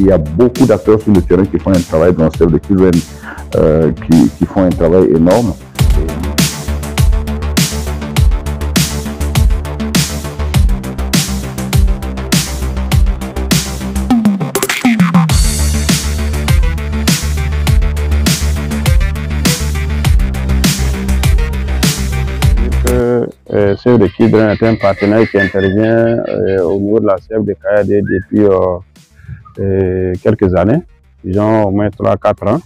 Il y a beaucoup d'acteurs sur le terrain qui font un travail dans Save the Children, qui font un travail énorme. Save the Children est un partenaire qui intervient au niveau de la CF de KAD depuis quelques années, disons au moins 3-4 ans.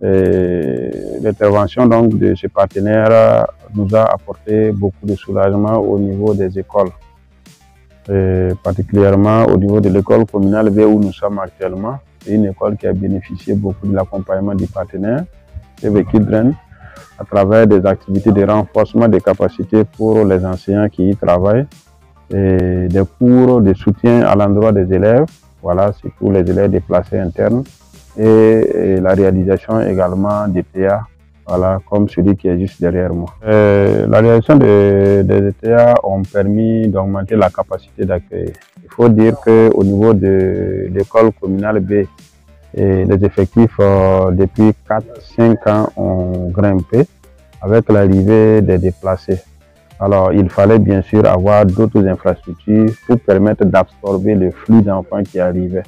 L'intervention donc de ce partenaire nous a apporté beaucoup de soulagement au niveau des écoles, particulièrement au niveau de l'école communale B où nous sommes actuellement. C'est une école qui a bénéficié beaucoup de l'accompagnement du partenaire Save the Children, à travers des activités de renforcement des capacités pour les enseignants qui y travaillent, et des cours de soutien à l'endroit des élèves, voilà, c'est pour les élèves déplacés internes, et la réalisation également des ETA, voilà, comme celui qui est juste derrière moi. La réalisation des ETA ont permis d'augmenter la capacité d'accueil. Il faut dire qu'au niveau de l'école communale B, et les effectifs depuis 4-5 ans ont grimpé avec l'arrivée des déplacés. Alors il fallait bien sûr avoir d'autres infrastructures pour permettre d'absorber le flux d'enfants qui arrivaient.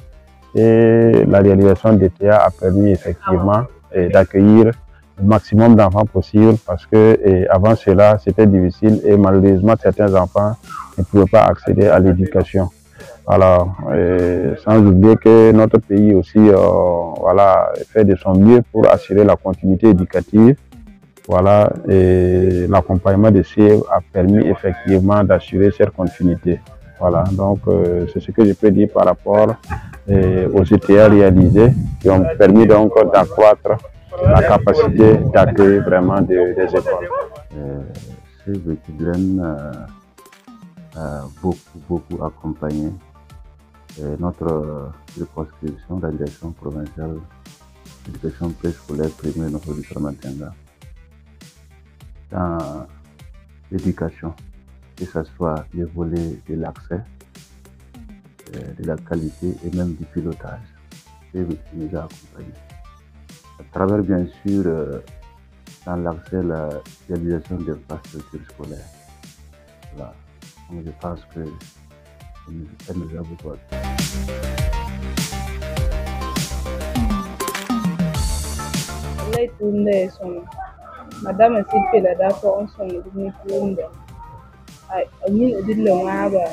Et la réalisation des TA a permis effectivement d'accueillir le maximum d'enfants possible parce que avant cela c'était difficile et malheureusement certains enfants ne pouvaient pas accéder à l'éducation. Alors, sans oublier que notre pays aussi voilà, fait de son mieux pour assurer la continuité éducative. Voilà, et l'accompagnement de CIEV a permis effectivement d'assurer cette continuité. Voilà, donc c'est ce que je peux dire par rapport aux ETA réalisés qui ont permis donc d'accroître la capacité d'accueil vraiment des écoles. Save the Children a beaucoup accompagné notre circonscription, la direction provinciale d'éducation préscolaire primaire notre du Tramantenga, dans l'éducation, que ce soit les volets de l'accès, de la qualité et même du pilotage. C'est ce qui nous a accompagnés. À travers bien sûr dans l'accès, la réalisation des infrastructures scolaires. Voilà. Donc je pense que elle nous a beaucoup appris. Madame Sylvie la d'accord on son de Kunda. Ai amin odille ngaba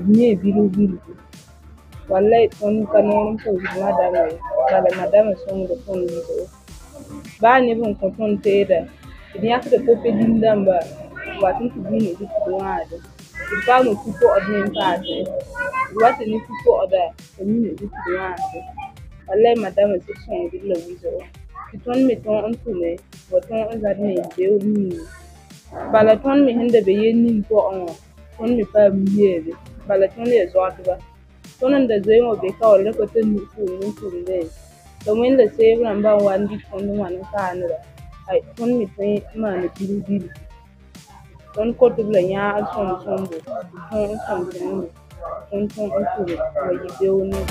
ni bilu. Wallahi ton kanon ko madame son de ton bilu. Ba ni bon ko ton teda. Ni akde ko pe dindamba watin ku bini di tuwade. Ba mo ku ko odne paase. What ni ku ko oda ni di tuwade. Wallahi madame son de bilu. Ton mi ton on tume waton on zadne de oni bala ton mi hende be yenni ko on ton mi pa mi yebe bala ton le zo atuba ton da zai mo be ka wala ko ton mi fu ni tunde to min da sai ran ba wandi ton wan ka ne ai ton mi sai ma ne bilu ton ko to la nya son bo ton on tume wa yebe oni.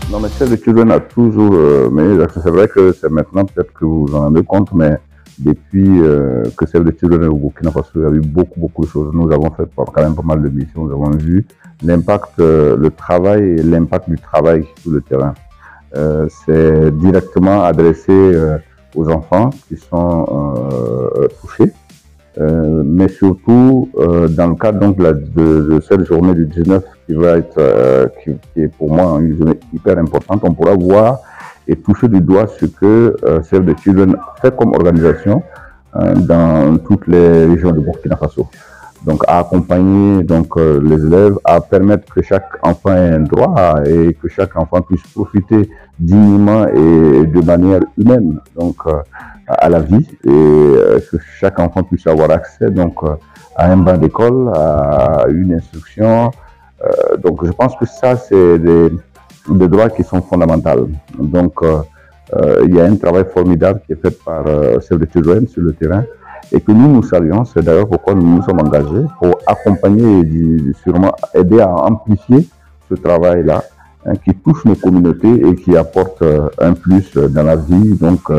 Non, mais Save the Children a toujours mené. C'est vrai que c'est maintenant peut-être que vous vous en rendez compte, mais depuis que Save the Children est au Burkina Faso, il y a eu beaucoup de choses. Nous avons fait quand même pas mal de missions. Nous avons vu l'impact, le travail et l'impact du travail sur le terrain. C'est directement adressé aux enfants qui sont touchés. Mais surtout dans le cadre donc de cette journée du 19 qui va être qui est pour moi une journée hyper importante, on pourra voir et toucher du doigt ce que Save the Children fait comme organisation dans toutes les régions de Burkina Faso. Donc à accompagner donc les élèves, à permettre que chaque enfant ait un droit et que chaque enfant puisse profiter dignement et de manière humaine donc à la vie, et que chaque enfant puisse avoir accès donc à un banc d'école, à une instruction. Donc je pense que ça c'est des droits qui sont fondamentaux. Donc il y a un travail formidable qui est fait par Save the Children sur le terrain. et que nous saluons. C'est d'ailleurs pourquoi nous nous sommes engagés pour accompagner et sûrement aider à amplifier ce travail-là, hein, qui touche nos communautés et qui apporte un plus dans la vie, donc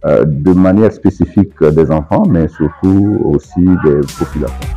de manière spécifique des enfants, mais surtout aussi des populations.